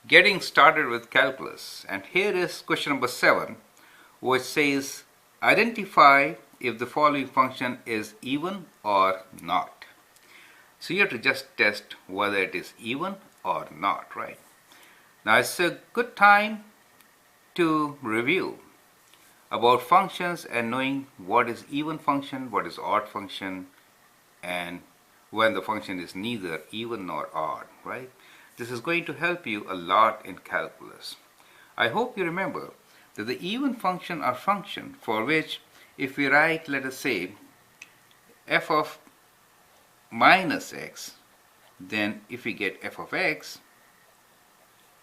Getting started with calculus, and here is question number 7, which says identify if the following function is even or not. So you have to just test whether it is even or not, right? Now it's a good time to review about functions and knowing what is even function, what is odd function, and when the function is neither even nor odd, right? This is going to help you a lot in calculus. I hope you remember that the even function are function for which if we write, let us say, f of minus x, then if we get f of x,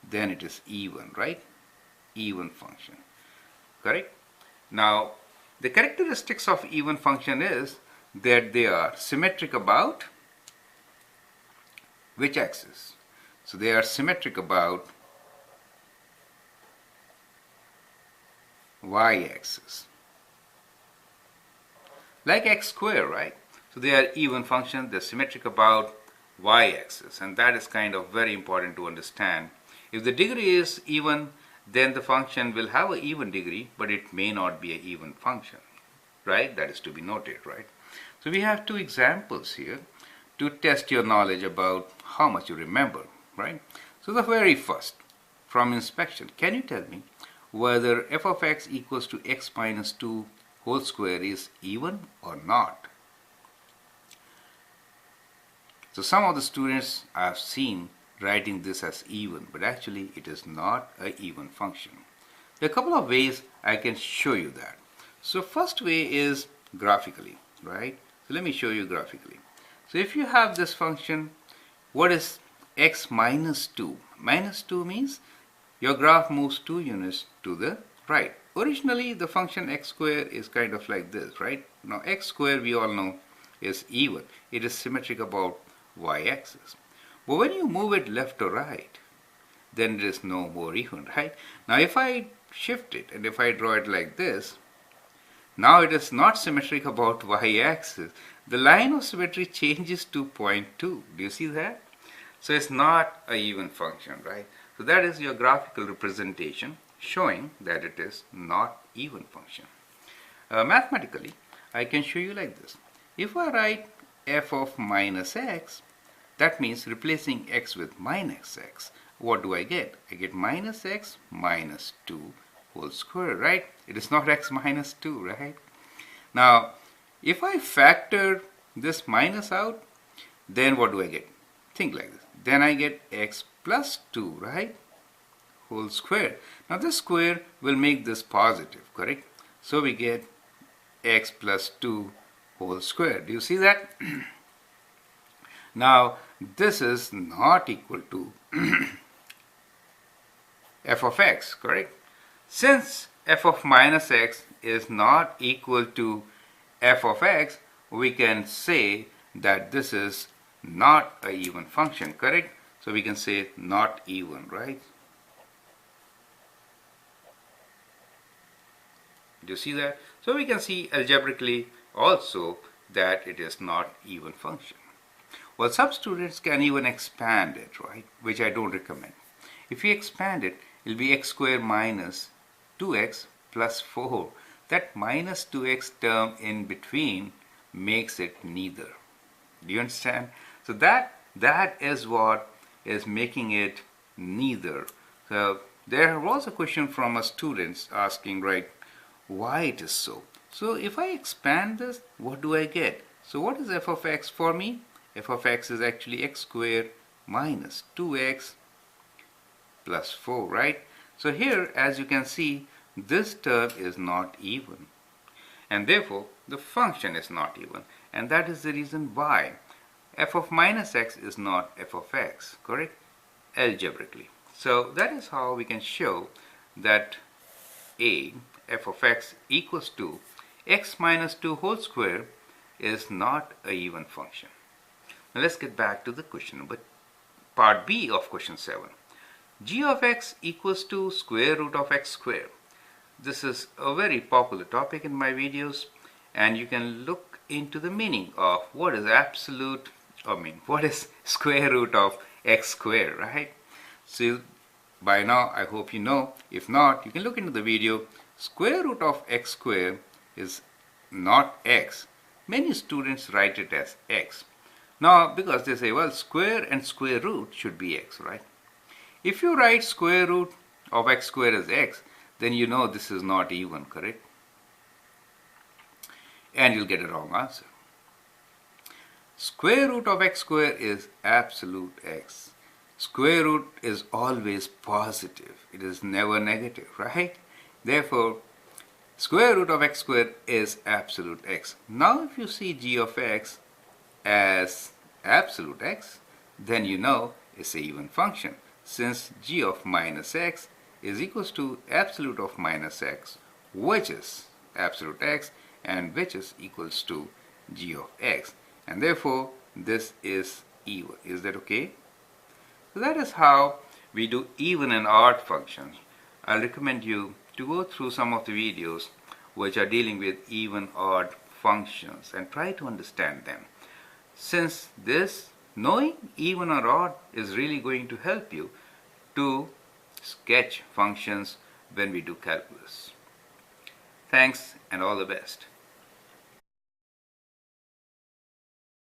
then it is even, right? Even function, correct? Now, the characteristics of even function is that they are symmetric about which axis? So they are symmetric about y-axis, like x square, right? So they are even functions, they're symmetric about y-axis, and that is kind of very important to understand. If the degree is even, then the function will have an even degree, but it may not be an even function, right? That is to be noted, right? So we have two examples here to test your knowledge about how much you remember, right? So the very first, from inspection, can you tell me whether f of x equals to x minus 2 whole square is even or not? So some of the students I have seen writing this as even, but actually it is not an even function. There are a couple of ways I can show you that. So first way is graphically, right? So let me show you graphically. So if you have this function, what is x minus 2? Minus 2 means your graph moves 2 units to the right. Originally the function x square is kind of like this, right? Now x square we all know is even. It is symmetric about y-axis. But when you move it left or right, then it is no more even, right? Now if I shift it and if I draw it like this, now it is not symmetric about y-axis. The line of symmetry changes to 0.2. Do you see that? So it's not an even function, right? So that is your graphical representation showing that it is not even function. Mathematically, I can show you like this. If I write f of minus x, that means replacing x with minus x. What do I get? I get minus x minus 2 whole square, right? It is not x minus 2, right? Now, if I factor this minus out, then what do I get? Think like this. Then I get x plus 2, right? Whole square. Now this square will make this positive, correct? So we get x plus 2 whole square. Do you see that? Now this is not equal to f of x, correct? Since f of minus x is not equal to f of x, we can say that this is not an even function, correct? So we can say not even, right? Do you see that? So we can see algebraically also that it is not even function. Well, some students can even expand it, right? Which I don't recommend. If you expand it, it will be x squared minus 2x plus 4. That minus 2x term in between makes it neither. Do you understand? So that is what is making it neither. So there was a question from a student asking, right, why it is so. So if I expand this, what do I get? So what is f of x for me? F of x is actually x squared minus 2x plus 4, right? So here, as you can see, this term is not even, and therefore the function is not even, and that is the reason why f of minus x is not f of x, correct? Algebraically. So that is how we can show that a f of x equals to x minus 2 whole square is not a even function. Now let's get back to the question, but part B of question 7. G of x equals to square root of x square. This is a very popular topic in my videos, and you can look into the meaning of what is what is square root of x square, right? So By now, I hope you know. If not, you can look into the video. Square root of x square is not x. Many students write it as x. Now, because they say, well, square and square root should be x, right? If you write square root of x square as x, then you know this is not even, correct? And you'll get a wrong answer. Square root of x square is absolute x. Square root is always positive. It is never negative, right? Therefore, square root of x square is absolute x. Now, if you see g of x as absolute x, then you know it's an even function, since g of minus x is equals to absolute of minus x, which is absolute x, and which is equals to g of x. And therefore, this is even. Is that okay? So that is how we do even and odd functions. I'll recommend you to go through some of the videos which are dealing with even odd functions and try to understand them. Since this knowing even or odd is really going to help you to sketch functions when we do calculus. Thanks and all the best.